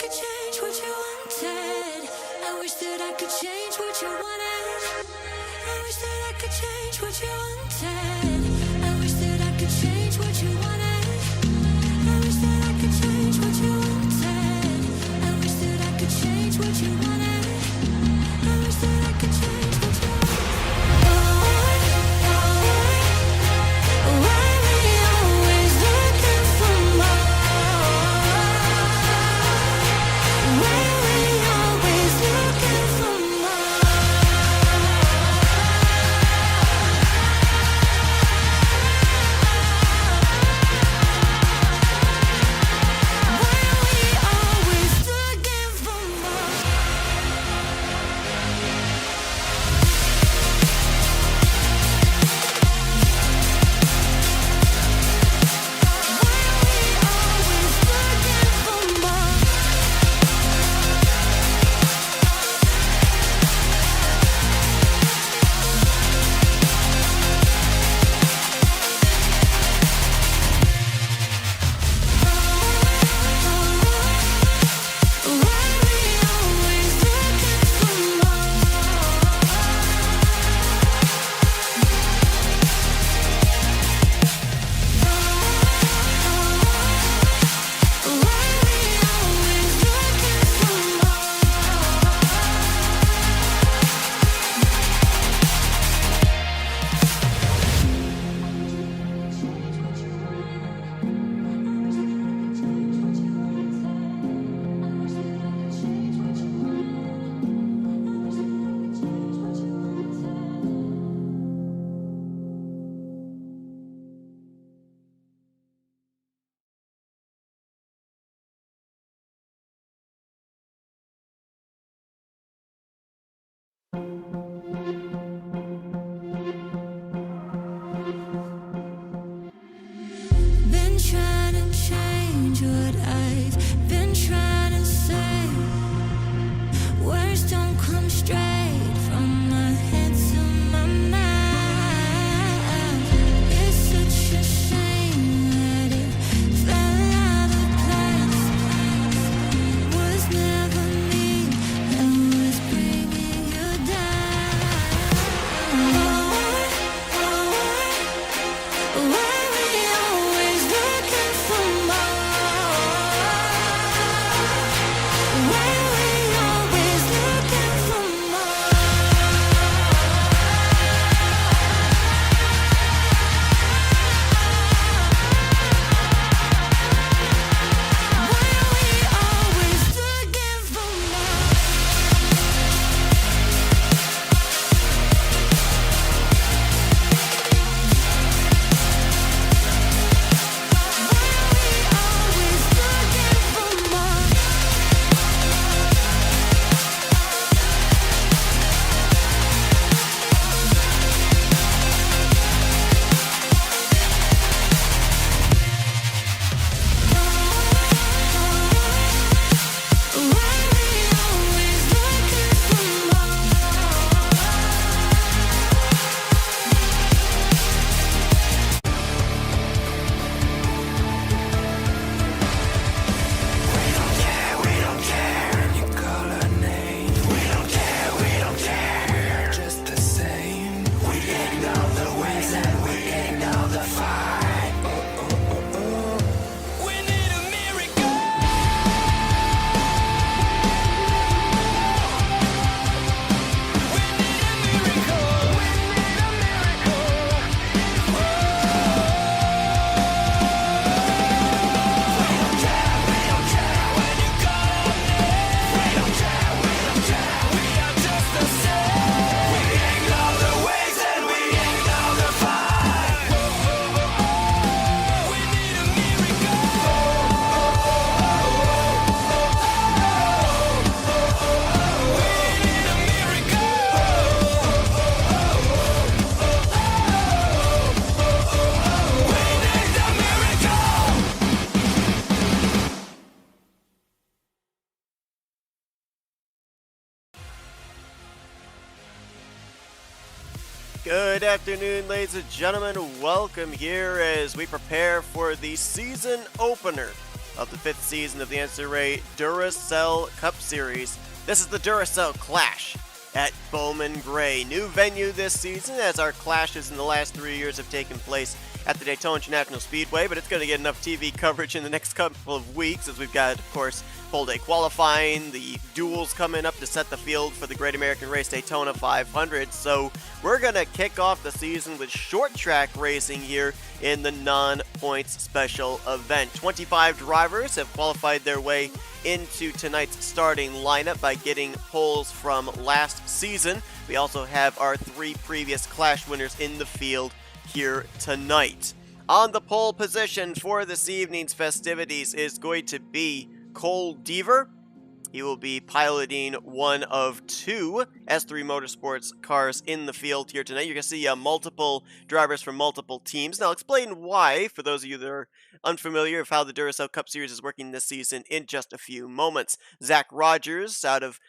could change what you wanted. I wish that I could change what you wanted. I wish that I could change what you wanted. I wish that I could change what you wanted. I wish that I could change what you wanted. I wish that I could change what you wanted. I wish that I could change what you wanted. Why we always looking for more? Why we always looking for more? Been trying to change what I've been trying to say. Words don't come straight from my head to my mouth. It's such a shame that it fell out of place. Was never me that was bringing you down. Why we always looking for more? Why we always looking for more? Why we always looking for more? Always looking for more. Why we always looking for more? We don't care if you call our name. We don't care, we're just the same. We ignore the ways and we ignore the fight. We need a miracle. We need a miracle. We need a miracle. We don't care when you call our name. We don't care, we are just the same. We ignore the ways and we ignore the fight. We need a miracle. We need a miracle. We need a miracle. Good afternoon, ladies and gentlemen. Welcome here as we prepare for the season opener of the 5th season of the NNSCRA Duracell Cup Series. This is the Duracell Clash at Bowman Gray. New venue this season, as our clashes in the last 3 years have taken place at the Daytona International Speedway, but it's going to get enough TV coverage in the next couple of weeks, as we've got, of course, full day qualifying, the duels coming up to set the field for the Great American Race Daytona 500. So we're going to kick off the season with short track racing here in the non-points special event. 25 drivers have qualified their way into tonight's starting lineup by getting poles from last season. We also have our 3 previous Clash winners in the field here tonight. On the pole position for this evening's festivities is going to be Cole Deaver. He will be piloting one of 2 S3 Motorsports cars in the field here tonight. You're going to see multiple drivers from multiple teams. Now, I'll explain why, for those of you that are unfamiliar with how the Duracell Cup Series is working this season, in just a few moments. Zach Rogers out of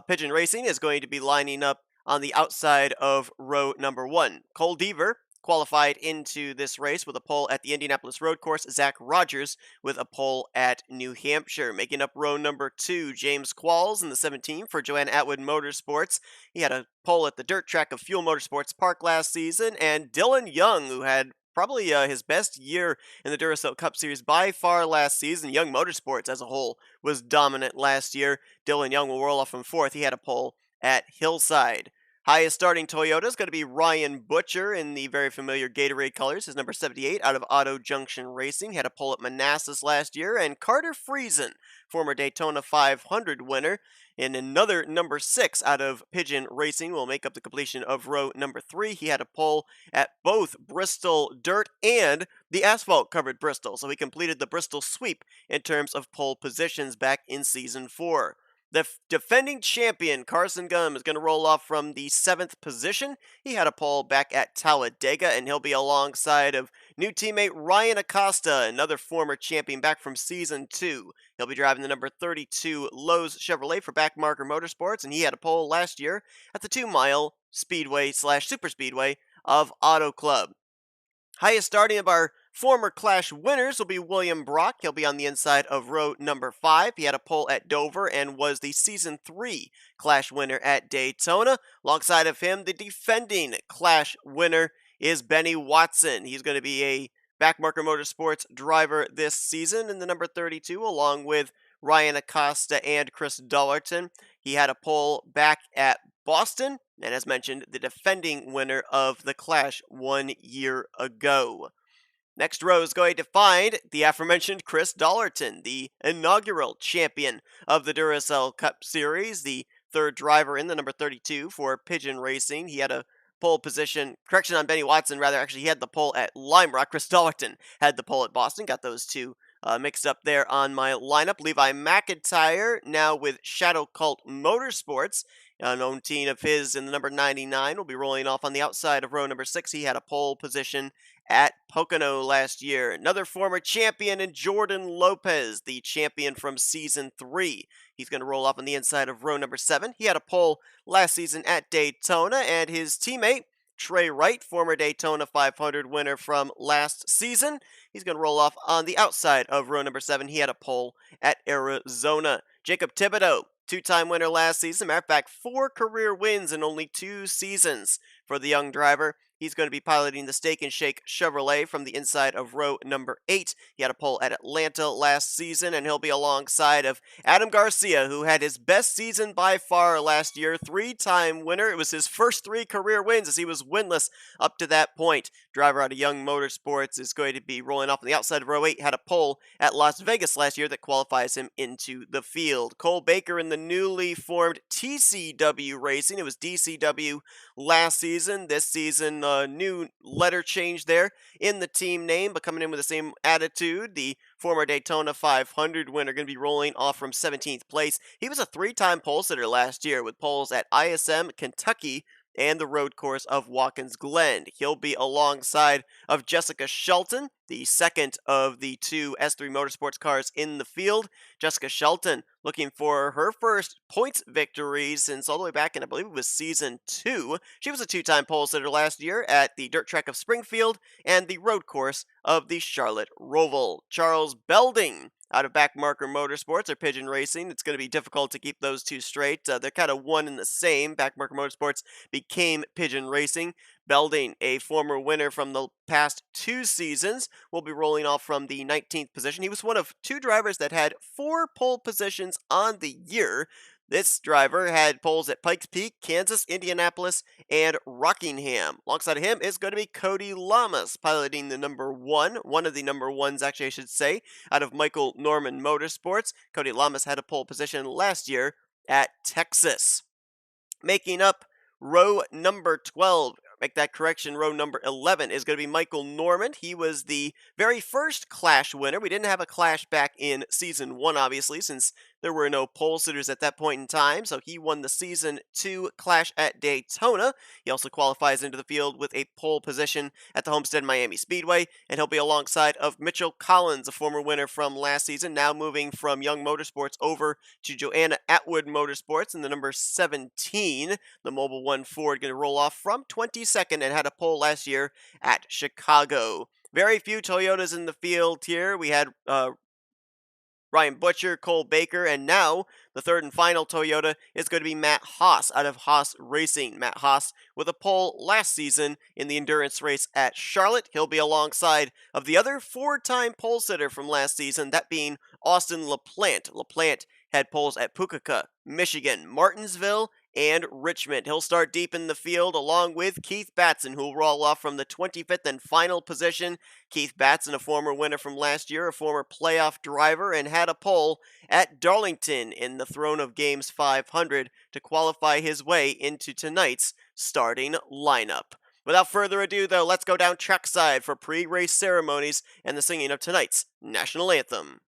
Pigeon Racing is going to be lining up on the outside of row number 1. Cole Deaver qualified into this race with a pole at the Indianapolis Road Course. Zach Rogers with a pole at New Hampshire. Making up row number 2, James Qualls in the 17 for Joanne Atwood Motorsports. He had a pole at the dirt track of Fuel Motorsports Park last season. And Dylan Young, who had probably his best year in the Duracell Cup Series by far last season. Young Motorsports as a whole was dominant last year. Dylan Young will roll off from 4th. He had a pole at Hillside. Highest starting Toyota is going to be Ryan Butcher in the very familiar Gatorade colors. His number 78 out of Auto Junction Racing. Had a pole at Manassas last year. And Carter Friesen, former Daytona 500 winner, in another number 6 out of Pigeon Racing, will make up the completion of row number 3. He had a pole at both Bristol Dirt and the asphalt-covered Bristol. So he completed the Bristol sweep in terms of pole positions back in Season 4. The defending champion, Carson Gum, is going to roll off from the 7th position. He had a pole back at Talladega, and he'll be alongside of new teammate Ryan Acosta, another former champion back from Season 2. He'll be driving the number 32 Lowe's Chevrolet for Backmarker Motorsports, and he had a pole last year at the 2-mile speedway/super speedway of Auto Club. Highest starting of our former Clash winners will be William Brock. He'll be on the inside of row number 5. He had a pole at Dover and was the Season 3 Clash winner at Daytona. Alongside of him, the defending Clash winner is Benny Watson. He's going to be a Backmarker Motorsports driver this season in the number 32, along with Ryan Acosta and Chris Dollarton. He had a pole back at Boston, and as mentioned, the defending winner of the Clash 1 year ago. Next row is going to find the aforementioned Chris Dollarton, the inaugural champion of the Duracell Cup Series, the 3rd driver in the number 32 for Pigeon Racing. He had a pole position, correction on Benny Watson, rather, actually he had the pole at Lime Rock. Chris Dollarton had the pole at Boston, got those two mixed up there on my lineup. Levi McIntyre, now with Shadow Cult Motorsports, an own team of his in the number 99, will be rolling off on the outside of row number 6. He had a pole position at Pocono last year. Another former champion in Jordan Lopez, the champion from Season 3. He's going to roll off on the inside of row number 7. He had a pole last season at Daytona, and his teammate, Trey Wright, former Daytona 500 winner from last season. He's going to roll off on the outside of row number 7. He had a pole at Arizona. Jacob Thibodeau, 2-time winner last season. Matter of fact, 4 career wins in only 2 seasons for the young driver. He's going to be piloting the Steak and Shake Chevrolet from the inside of row number 8. He had a pole at Atlanta last season, and he'll be alongside of Adam Garcia, who had his best season by far last year. 3-time winner. It was his first 3 career wins, as he was winless up to that point. Driver out of Young Motorsports is going to be rolling off on the outside of row 8. Had a pole at Las Vegas last year that qualifies him into the field. Cole Baker in the newly formed TCW Racing. It was DCW last season. This season, new letter change there in the team name, but coming in with the same attitude. The former Daytona 500 winner going to be rolling off from 17th place. He was a 3-time pole sitter last year with poles at ISM, Kentucky, and the road course of Watkins Glen. He'll be alongside of Jessica Shelton, the second of the 2 S3 Motorsports cars in the field. Jessica Shelton looking for her first points victory since all the way back in, I believe it was Season 2. She was a 2-time pole sitter last year at the dirt track of Springfield and the road course of the Charlotte Roval. Charles Belding out of Backmarker Motorsports or Pigeon Racing. It's going to be difficult to keep those two straight. They're kind of one and the same. Backmarker Motorsports became Pigeon Racing. Belding, a former winner from the past 2 seasons, will be rolling off from the 19th position. He was one of 2 drivers that had 4 pole positions on the year. This driver had poles at Pikes Peak, Kansas, Indianapolis, and Rockingham. Alongside of him is going to be Cody Lamas, piloting the number 1, one of the number 1s actually I should say, out of Michael Norman Motorsports. Cody Lamas had a pole position last year at Texas. Making up row number 12, make that correction, row number 11 is going to be Michael Norman. He was the very first Clash winner. We didn't have a Clash back in Season 1, obviously, since there were no pole sitters at that point in time, so he won the Season 2 Clash at Daytona. He also qualifies into the field with a pole position at the Homestead Miami Speedway, and he'll be alongside of Mitchell Collins, a former winner from last season, now moving from Young Motorsports over to Joanna Atwood Motorsports in the number 17. The Mobile One Ford going to roll off from 22nd and had a pole last year at Chicago. Very few Toyotas in the field here. We had Ryan Butcher, Cole Baker, and now the third and final Toyota is going to be Matt Haas out of Haas Racing. Matt Haas with a pole last season in the endurance race at Charlotte. He'll be alongside of the other 4-time pole sitter from last season, that being Austin LaPlante. LaPlante had poles at Pukekohe, Michigan, Martinsville, and Richmond. He'll start deep in the field along with Keith Batson, who will roll off from the 25th and final position. Keith Batson, a former winner from last year, a former playoff driver, and had a pole at Darlington in the Throne of Games 500 to qualify his way into tonight's starting lineup. Without further ado, though, let's go down trackside for pre-race ceremonies and the singing of tonight's national anthem.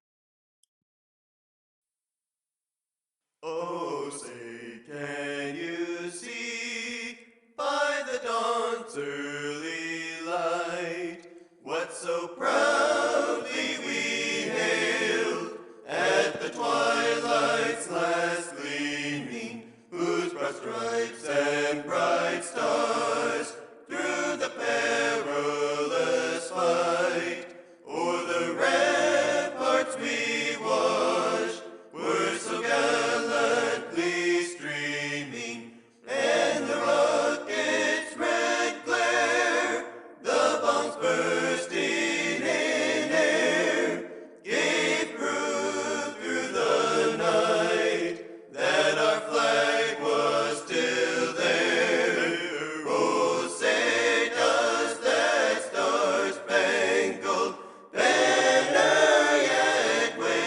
Oh, say, can you see by the dawn's early light what so proudly we hailed at the twilight's last gleaming, whose broad stripes and bright stars through the perilous fight o'er the ramparts we watched were so gallantly streaming, and the rocket's red glare, the bombs bursting in air, gave proof through the night that our flag was still there. Oh, say does that star-spangled banner yet wave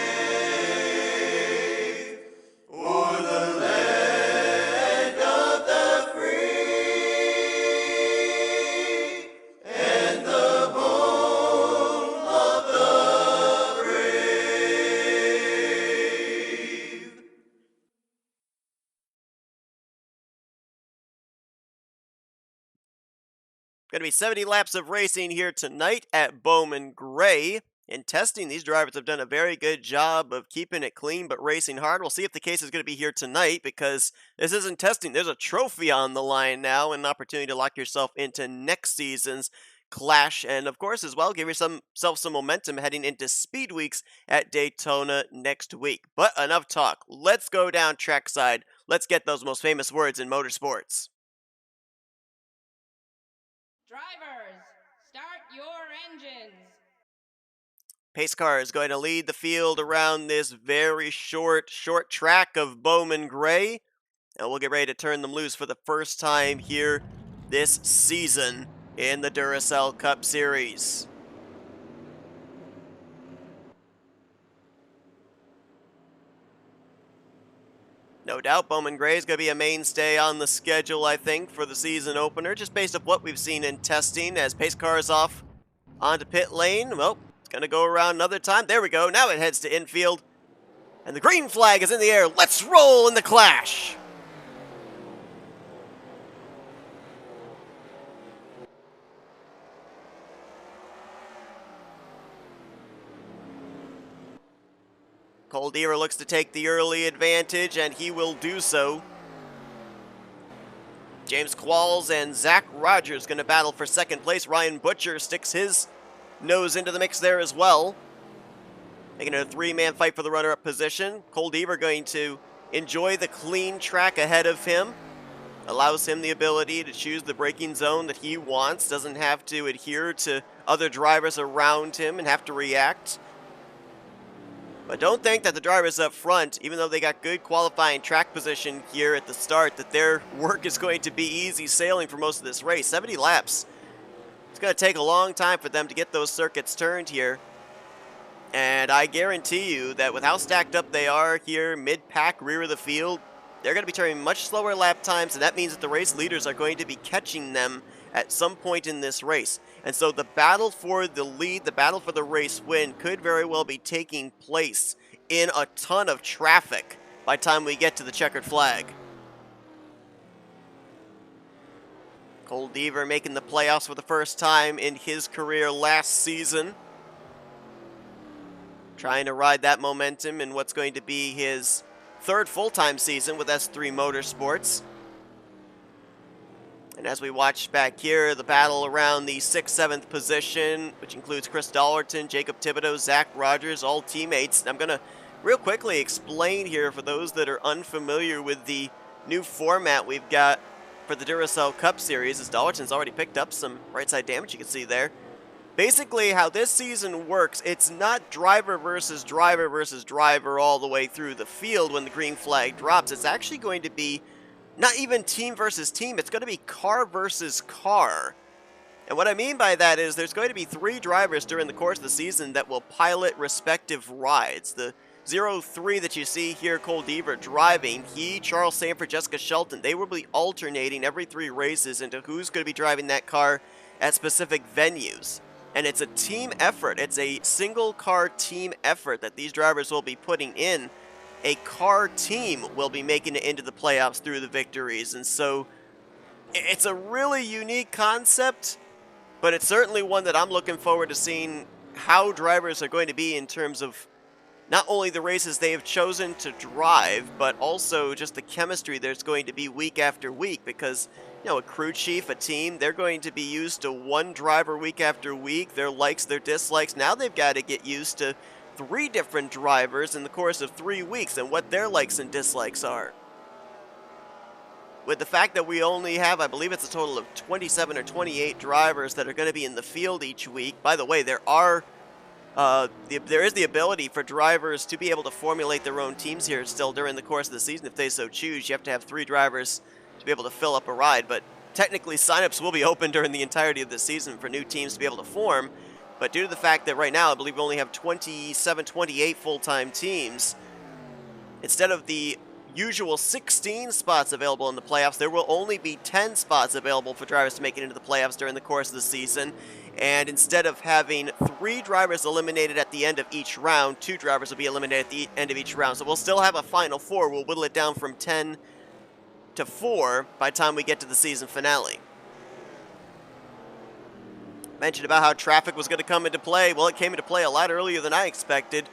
o'er the land of the free and the home of the brave? Going to be 70 laps of racing here tonight at Bowman Gray. In testing, these drivers have done a very good job of keeping it clean but racing hard. We'll see if the case is going to be here tonight, because this isn't testing. There's a trophy on the line now, and an opportunity to lock yourself into next season's Clash, and of course as well give yourself some momentum heading into Speed Weeks at Daytona next week. But enough talk. Let's go down trackside. Let's get those most famous words in motorsports. Drivers, start your engines. Pace car is going to lead the field around this very short track of Bowman Gray. And we'll get ready to turn them loose for the first time here this season in the Duracell Cup Series. No doubt Bowman Gray is going to be a mainstay on the schedule, I think, for the season opener, just based off what we've seen in testing. As pace car is off onto pit lane, well, it's going to go around another time. There we go. Now it heads to infield. And the green flag is in the air. Let's roll in the Clash. Cole Deaver looks to take the early advantage, and he will do so. James Qualls and Zach Rogers going to battle for second place. Ryan Butcher sticks his nose into the mix there as well. Making it a three-man fight for the runner-up position. Cole Deaver going to enjoy the clean track ahead of him. Allows him the ability to choose the braking zone that he wants. Doesn't have to adhere to other drivers around him and have to react. But don't think that the drivers up front, even though they got good qualifying track position here at the start, that their work is going to be easy sailing for most of this race. 70 laps. It's going to take a long time for them to get those circuits turned here. And I guarantee you that with how stacked up they are here, mid-pack, rear of the field, they're going to be turning much slower lap times, and that means that the race leaders are going to be catching them at some point in this race. And so the battle for the lead, the battle for the race win, could very well be taking place in a ton of traffic by the time we get to the checkered flag. Cole Deaver making the playoffs for the first time in his career last season. Trying to ride that momentum in what's going to be his third full-time season with S3 Motorsports. And as we watch back here, the battle around the 6th, 7th position, which includes Chris Dollerton, Jacob Thibodeau, Zach Rogers, all teammates. I'm going to real quickly explain here for those that are unfamiliar with the new format we've got for the Duracell Cup Series, as Dollerton's already picked up some right side damage you can see there. Basically, how this season works, it's not driver versus driver all the way through the field when the green flag drops. It's actually going to be not even team versus team. It's going to be car versus car. And what I mean by that is there's going to be 3 drivers during the course of the season that will pilot respective rides. The 0-3 that you see here, Cole Deaver driving, he, Charles Sanford, Jessica Shelton, they will be alternating every 3 races into who's going to be driving that car at specific venues. And it's a team effort. It's a single car team effort that these drivers will be putting in. A car team will be making it into the playoffs through the victories. And so it's a really unique concept, but it's certainly one that I'm looking forward to seeing how drivers are going to be in terms of not only the races they have chosen to drive, but also just the chemistry there's going to be week after week, because you know, a crew chief, a team, they're going to be used to one driver week after week, their likes, their dislikes. Now they've got to get used to 3 different drivers in the course of 3 weeks and what their likes and dislikes are. With the fact that we only have, I believe it's a total of 27 or 28 drivers that are going to be in the field each week. By the way, there is the ability for drivers to be able to formulate their own teams here still during the course of the season if they so choose. You have to have 3 drivers to be able to fill up a ride, but technically signups will be open during the entirety of the season for new teams to be able to form. But due to the fact that right now I believe we only have 27, 28 full-time teams, instead of the usual 16 spots available in the playoffs, there will only be 10 spots available for drivers to make it into the playoffs during the course of the season. And instead of having 3 drivers eliminated at the end of each round, 2 drivers will be eliminated at the end of each round. So we'll still have a final 4. We'll whittle it down from 10 to 4 by the time we get to the season finale. Mentioned about how traffic was going to come into play. Well, it came into play a lot earlier than I expected.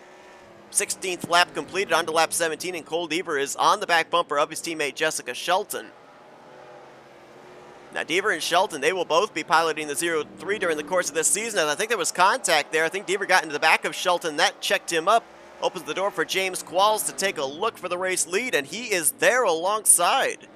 16th lap completed, onto lap 17, and Cole Deaver is on the back bumper of his teammate Jessica Shelton. Now, Deaver and Shelton, they will both be piloting the 0-3 during the course of this season, and I think there was contact there. I think Deaver got into the back of Shelton. That checked him up. Opens the door for James Qualls to take a look for the race lead, and he is there alongside.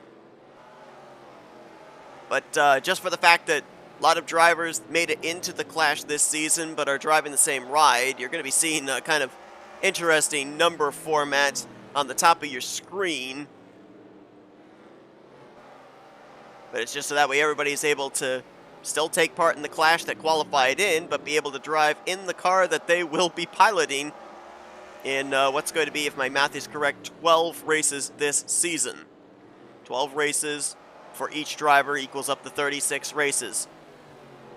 But just for the fact that a lot of drivers made it into the Clash this season but are driving the same ride, you're going to be seeing a kind of interesting number format on the top of your screen. But it's just so that way everybody's able to still take part in the Clash that qualified in, but be able to drive in the car that they will be piloting in what's going to be, if my math is correct, 12 races this season. 12 races for each driver equals up to 36 races.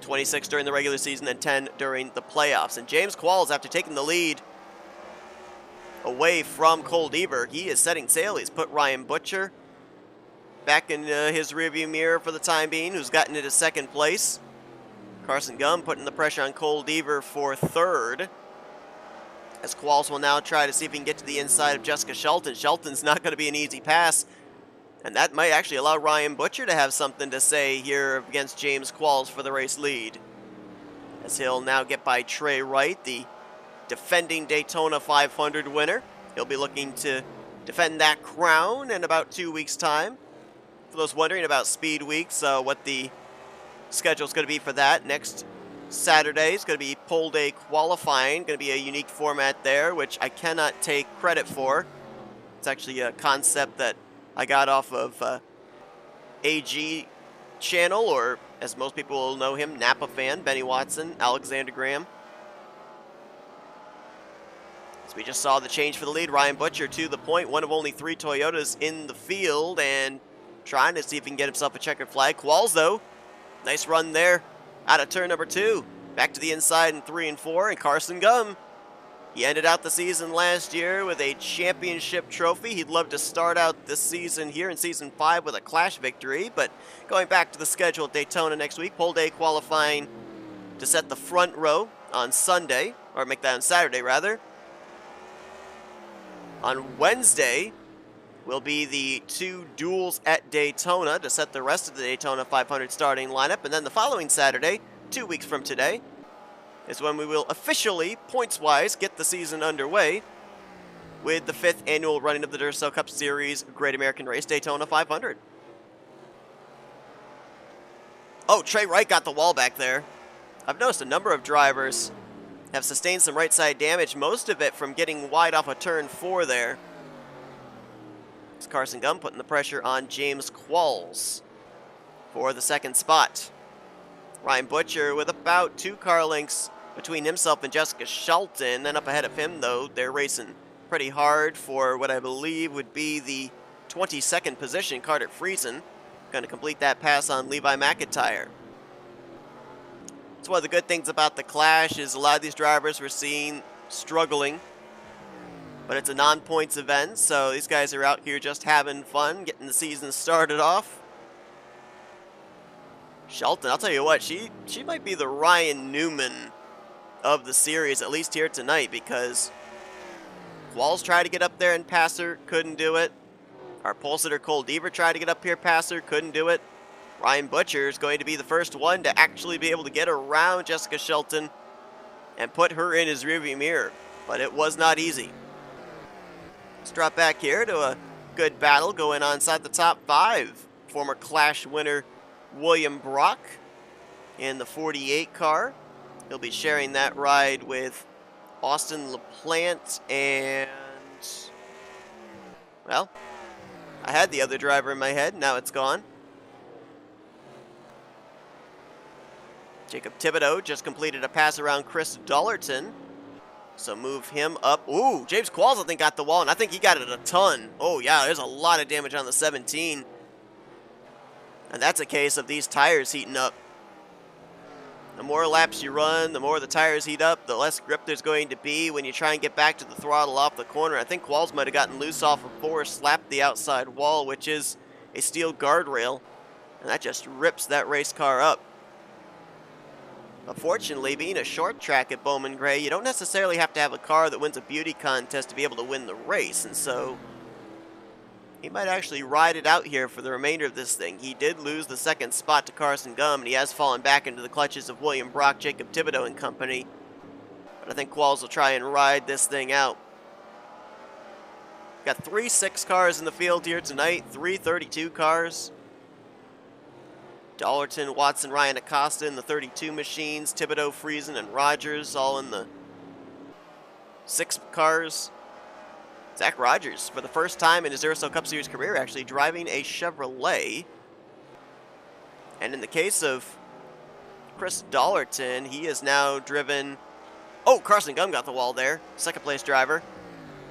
26 during the regular season and 10 during the playoffs. And James Qualls, after taking the lead away from Cole Deaver, he is setting sail. He's put Ryan Butcher back in his rearview mirror for the time being, who's gotten into 2nd place. Carson Gum putting the pressure on Cole Deaver for 3rd. As Qualls will now try to see if he can get to the inside of Jessica Shelton. Shelton's not going to be an easy pass, and that might actually allow Ryan Butcher to have something to say here against James Qualls for the race lead. As he'll now get by Trey Wright, the defending Daytona 500 winner. He'll be looking to defend that crown in about 2 weeks' time. For those wondering about Speed Weeks, what the schedule is going to be for that, next Saturday is going to be pole day qualifying. Going to be a unique format there, which I cannot take credit for. It's actually a concept that I got off of AG channel, or as most people will know him, Napa fan, Benny Watson, Alexander Graham. So we just saw the change for the lead. Ryan Butcher to the point, one of only 3 Toyotas in the field, and trying to see if he can get himself a checkered flag. Qualls, though, nice run there out of turn number 2. Back to the inside in 3 and 4, and Carson Gum, he ended out the season last year with a championship trophy. He'd love to start out this season here in Season 5 with a Clash victory, but going back to the schedule at Daytona next week, pole day qualifying to set the front row on Sunday, or make that on Saturday, rather. On Wednesday will be the 2 duels at Daytona to set the rest of the Daytona 500 starting lineup, and then the following Saturday, 2 weeks from today, is when we will officially, points-wise, get the season underway with the 5th annual running of the Duracell Cup Series Great American Race Daytona 500. Oh, Trey Wright got the wall back there. I've noticed a number of drivers have sustained some right side damage, most of it from getting wide off of turn 4 there. It's Carson Gum putting the pressure on James Qualls for the 2nd spot. Ryan Butcher with about 2 car lengths between himself and Jessica Shelton. Then up ahead of him, though, they're racing pretty hard for what I believe would be the 22nd position. Carter Friesen going to complete that pass on Levi McIntyre. It's one of the good things about the Clash is a lot of these drivers we're seeing struggling, but it's a non-points event, so these guys are out here just having fun, getting the season started off. Shelton, I'll tell you what, she might be the Ryan Newman of the series, at least here tonight, because Qualls tried to get up there and pass her, couldn't do it. Our pole sitter Cole Deaver tried to get up here, pass her, couldn't do it. Ryan Butcher is going to be the first one to actually be able to get around Jessica Shelton and put her in his rearview mirror, but it was not easy. Let's drop back here to a good battle going on inside the top 5. Former Clash winner William Brock in the 48 car. He'll be sharing that ride with Austin LaPlante and, well, I had the other driver in my head, now it's gone. Jacob Thibodeau just completed a pass around Chris Dollerton, so move him up. Ooh, James Qualls, I think, got the wall, and I think he got it a ton. Oh, yeah, there's a lot of damage on the 17. And that's a case of these tires heating up. The more laps you run, the more the tires heat up, the less grip there's going to be when you try and get back to the throttle off the corner. I think Qualls might have gotten loose off of 4, slapped the outside wall, which is a steel guardrail, and that just rips that race car up. Unfortunately, being a short track at Bowman Gray, you don't necessarily have to have a car that wins a beauty contest to be able to win the race, and so he might actually ride it out here for the remainder of this thing. He did lose the 2nd spot to Carson Gum, and he has fallen back into the clutches of William Brock, Jacob Thibodeau and company. But I think Qualls will try and ride this thing out. Got 3 6 cars in the field here tonight, 3 32 cars. Dollerton, Watson, Ryan Acosta in the 32 machines, Thibodeau, Friesen, and Rogers all in the 6 cars. Zach Rogers, for the first time in his Duracell Cup Series career, actually driving a Chevrolet. And in the case of Chris Dollerton, he is now driven... Oh, Carson Gum got the wall there. 2nd place driver.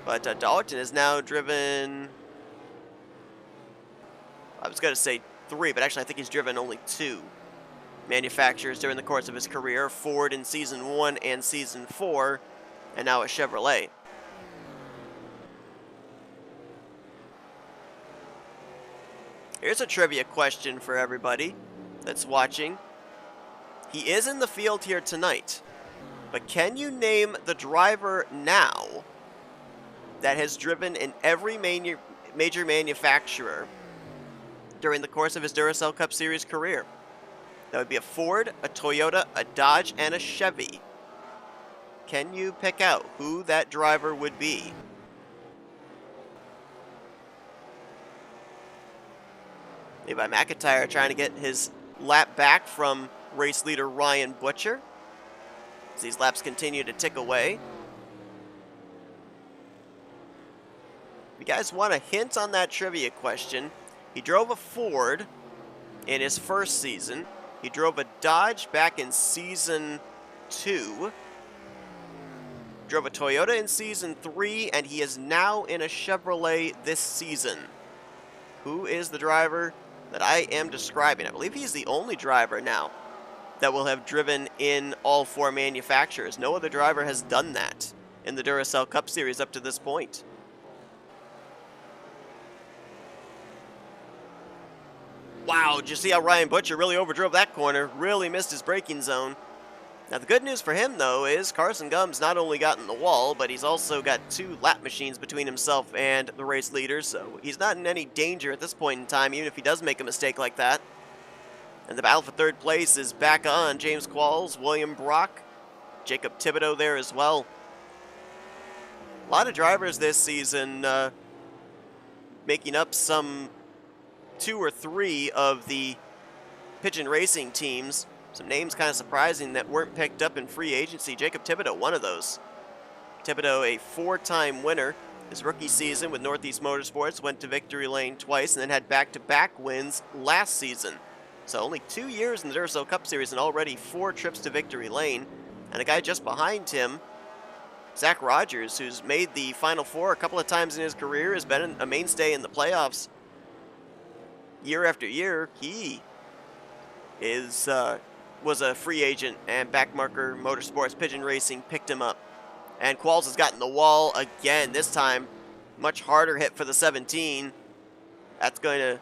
But Dollerton is now driven... I was going to say 3, but actually I think he's driven only 2 manufacturers during the course of his career. Ford in Season 1 and Season 4, and now a Chevrolet. Here's a trivia question for everybody that's watching. He is in the field here tonight, but can you name the driver now that has driven in every major manufacturer during the course of his Duracell Cup Series career? That would be a Ford, a Toyota, a Dodge, and a Chevy. Can you pick out who that driver would be? Levi McIntyre trying to get his lap back from race leader Ryan Butcher as these laps continue to tick away. If you guys want a hint on that trivia question, he drove a Ford in his first season. He drove a Dodge back in season 2. Drove a Toyota in season 3, and he is now in a Chevrolet this season. Who is the driver that I am describing? I believe he's the only driver now that will have driven in all 4 manufacturers. No other driver has done that in the Duracell Cup Series up to this point. Wow, did you see how Ryan Butcher really overdrove that corner? Really missed his braking zone. Now the good news for him, though, is Carson Gumb's not only gotten the wall, but he's also got 2 lap machines between himself and the race leader, so he's not in any danger at this point in time, even if he does make a mistake like that. And the battle for 3rd place is back on. James Qualls, William Brock, Jacob Thibodeau there as well. A lot of drivers this season making up some 2 or 3 of the Pigeon Racing teams. Some names kind of surprising that weren't picked up in free agency. Jacob Thibodeau, one of those. Thibodeau, a 4-time winner. His rookie season with Northeast Motorsports, went to victory lane twice and then had back-to-back wins last season. So only 2 years in the Duracell Cup Series and already 4 trips to victory lane. And a guy just behind him, Zach Rogers, who's made the Final Four a couple of times in his career, has been a mainstay in the playoffs year after year. He is was a free agent, and Backmarker Motorsports Pigeon Racing picked him up. And Qualls has gotten the wall again, this time much harder hit for the 17. That's going to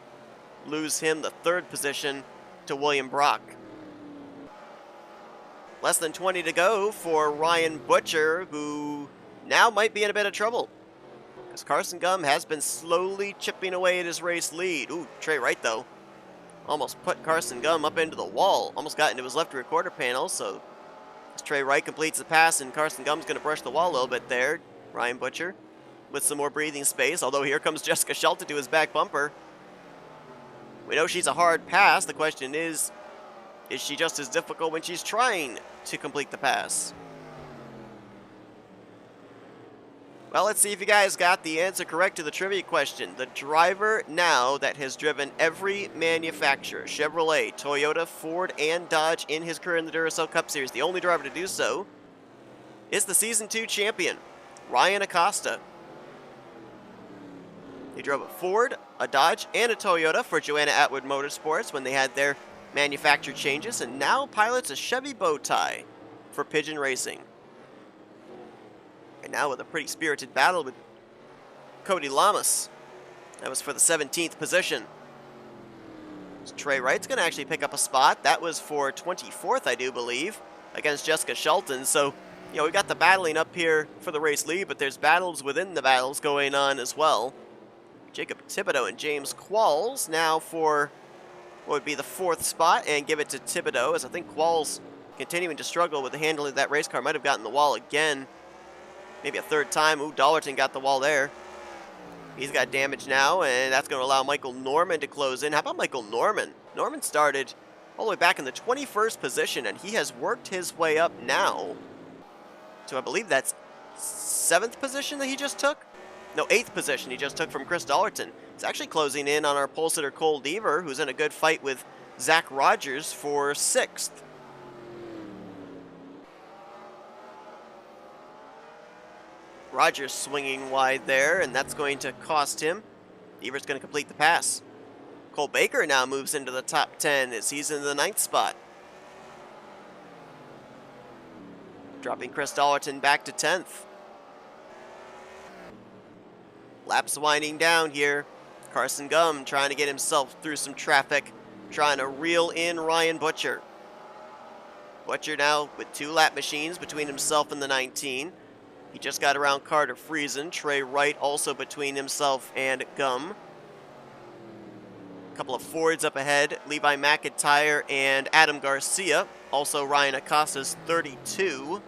lose him the 3rd position to William Brock. Less than 20 to go for Ryan Butcher, who now might be in a bit of trouble, because Carson Gum has been slowly chipping away at his race lead. Ooh, Trey Wright, though, almost put Carson Gum up into the wall. Almost got into his left rear quarter panel, so as Trey Wright completes the pass and Carson Gum's going to brush the wall a little bit there. Ryan Butcher with some more breathing space, although here comes Jessica Shelton to his back bumper. We know she's a hard pass. The question is she just as difficult when she's trying to complete the pass? Well, let's see if you guys got the answer correct to the trivia question. The driver now that has driven every manufacturer, Chevrolet, Toyota, Ford, and Dodge in his career in the Duracell Cup Series, the only driver to do so, is the Season 2 champion, Ryan Acosta. He drove a Ford, a Dodge, and a Toyota for Joanna Atwood Motorsports when they had their manufacturer changes, and now pilots a Chevy bow tie for Pigeon Racing. And now with a pretty spirited battle with Cody Lamas. That was for the 17th position. So Trey Wright's going to actually pick up a spot. That was for 24th, I do believe, against Jessica Shelton. So, you know, we got the battling up here for the race lead, but there's battles within the battles going on as well. Jacob Thibodeau and James Qualls now for what would be the 4th spot, and give it to Thibodeau, as I think Qualls continuing to struggle with the handling of that race car. Might have gotten the wall again. Maybe a 3rd time. Ooh, Dollarton got the wall there. He's got damage now, and that's going to allow Michael Norman to close in. How about Michael Norman? Norman started all the way back in the 21st position, and he has worked his way up now to, I believe that's 7th position that he just took? No, 8th position he just took from Chris Dollarton. He's actually closing in on our pole sitter Cole Deaver, who's in a good fight with Zach Rogers for 6th. Rogers swinging wide there, and that's going to cost him. Deaver's going to complete the pass. Cole Baker now moves into the top 10 as he's in the 9th spot. Dropping Chris Dollarton back to 10th. Laps winding down here. Carson Gum trying to get himself through some traffic, trying to reel in Ryan Butcher. Butcher now with 2 lap machines between himself and the 19. He just got around Carter Friesen. Trey Wright also between himself and Gum. A couple of Fords up ahead. Levi McIntyre and Adam Garcia. Also Ryan Acosta's 32.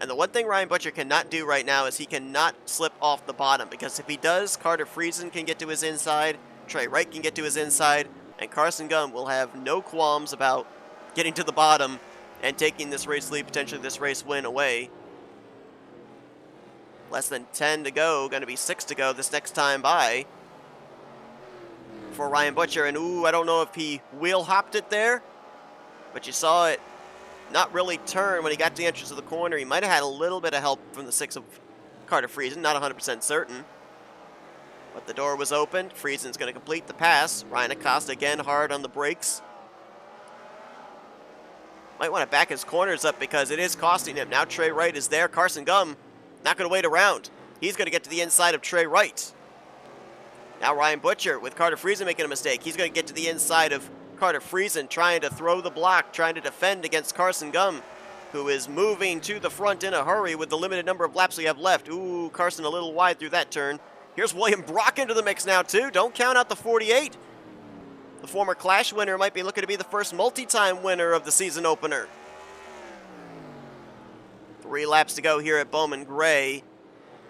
And the one thing Ryan Butcher cannot do right now is he cannot slip off the bottom, because if he does, Carter Friesen can get to his inside, Trey Wright can get to his inside, and Carson Gum will have no qualms about getting to the bottom and taking this race lead, potentially this race win away. Less than 10 to go, going to be 6 to go this next time by for Ryan Butcher. And ooh, I don't know if he wheel hopped it there, but you saw it not really turn when he got to the entrance of the corner. He might have had a little bit of help from the 6 of Carter Friesen, not 100% certain. But the door was opened. Friesen's going to complete the pass. Ryan Acosta again hard on the brakes. Might want to back his corners up because it is costing him. Now Trey Wright is there. Carson Gum not going to wait around. He's going to get to the inside of Trey Wright. Now Ryan Butcher with Carter Friesen making a mistake. He's going to get to the inside of Carter Friesen, trying to throw the block, trying to defend against Carson Gum, who is moving to the front in a hurry with the limited number of laps we have left. Ooh, Carson a little wide through that turn. Here's William Brock into the mix now, too. Don't count out the 48. The former Clash winner might be looking to be the first multi-time winner of the season opener. 3 laps to go here at Bowman Gray.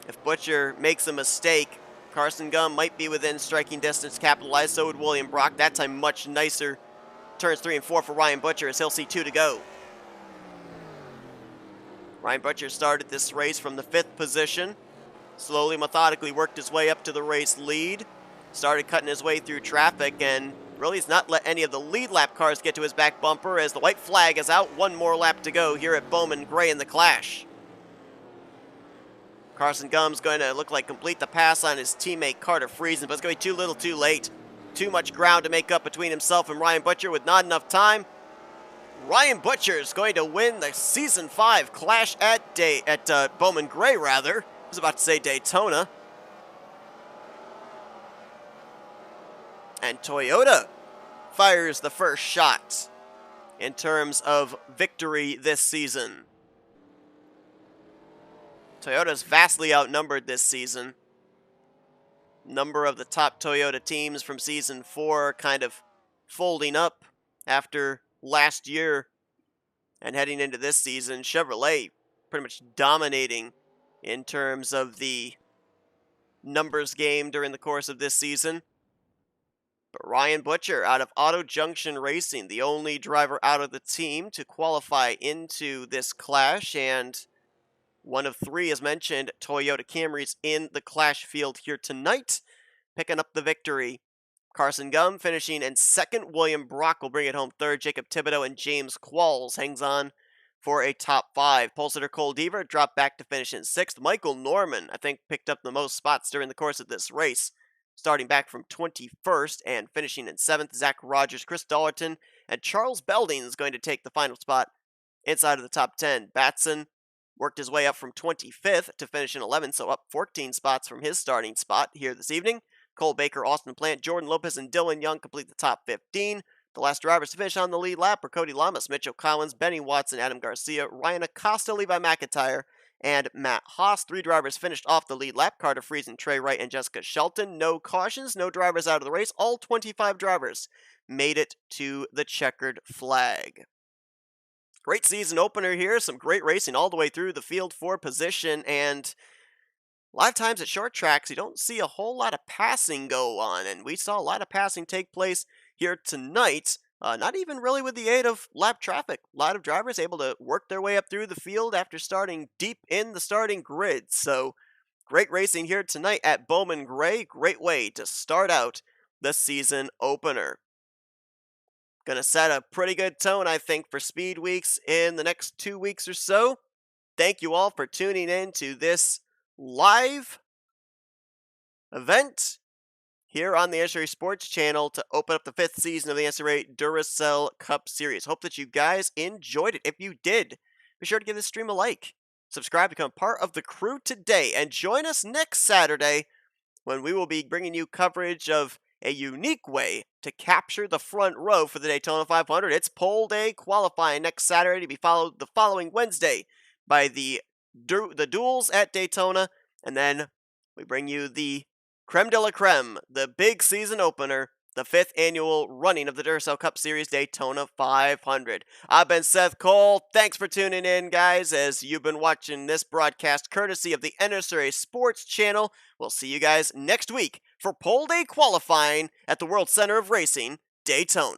If Butcher makes a mistake, Carson Gum might be within striking distance, capitalize. So would William Brock. That time much nicer. Turns 3 and 4 for Ryan Butcher as he'll see 2 to go. Ryan Butcher started this race from the 5th position. Slowly, methodically worked his way up to the race lead. Started cutting his way through traffic and really has not let any of the lead lap cars get to his back bumper as the white flag is out. 1 more lap to go here at Bowman Gray in the Clash. Carson Gum's going to look like complete the pass on his teammate Carter Friesen, but it's going to be too little too late. Too much ground to make up between himself and Ryan Butcher with not enough time. Ryan Butcher is going to win the Season 5 Clash at Bowman Gray, rather. I was about to say Daytona. And Toyota fires the first shot in terms of victory this season. Toyota's vastly outnumbered this season. Number of the top Toyota teams from Season 4 kind of folding up after last year and heading into this season. Chevrolet pretty much dominating in terms of the numbers game during the course of this season. But Ryan Butcher out of Auto Junction Racing, the only driver out of the team to qualify into this Clash, and one of 3, as mentioned, Toyota Camrys in the Clash field here tonight, picking up the victory. Carson Gum finishing in 2nd. William Brock will bring it home 3rd. Jacob Thibodeau and James Qualls hangs on for a top 5. Pole sitter Cole Deaver dropped back to finish in 6th. Michael Norman, I think, picked up the most spots during the course of this race, starting back from 21st and finishing in 7th. Zach Rogers, Chris Dollerton, and Charles Belding is going to take the final spot inside of the top 10. Batson worked his way up from 25th to finish in 11th, so up 14 spots from his starting spot here this evening. Cole Baker, Austin Plant, Jordan Lopez, and Dylan Young complete the top 15. The last drivers to finish on the lead lap were Cody Lamas, Mitchell Collins, Benny Watson, Adam Garcia, Ryan Acosta, Levi McIntyre, and Matt Haas. 3 drivers finished off the lead lap: Carter Friesen, Trey Wright, and Jessica Shelton. No cautions, no drivers out of the race. All 25 drivers made it to the checkered flag. Great season opener here, some great racing all the way through the field for position, and a lot of times at short tracks you don't see a whole lot of passing go on, and we saw a lot of passing take place here tonight, not even really with the aid of lap traffic. A lot of drivers able to work their way up through the field after starting deep in the starting grid, so great racing here tonight at Bowman Gray. Great way to start out the season opener. Going to set a pretty good tone, I think, for Speed Weeks in the next 2 weeks or so. Thank you all for tuning in to this live event here on the NNSCRA Sports Channel to open up the 5th season of the NNSCRA Duracell Cup Series. Hope that you guys enjoyed it. If you did, be sure to give this stream a like. Subscribe, become part of the crew today, and join us next Saturday when we will be bringing you coverage of a unique way to capture the front row for the Daytona 500. It's pole day qualifying next Saturday to be followed the following Wednesday by the duels at Daytona, and then we bring you the creme de la creme, the big season opener the 5th annual running of the Duracell Cup Series Daytona 500. I've been Seth Cole. Thanks for tuning in, guys, as you've been watching this broadcast courtesy of the NNSCRA Sports Channel. We'll see you guys next week for Pole Day qualifying at the World Center of Racing, Daytona.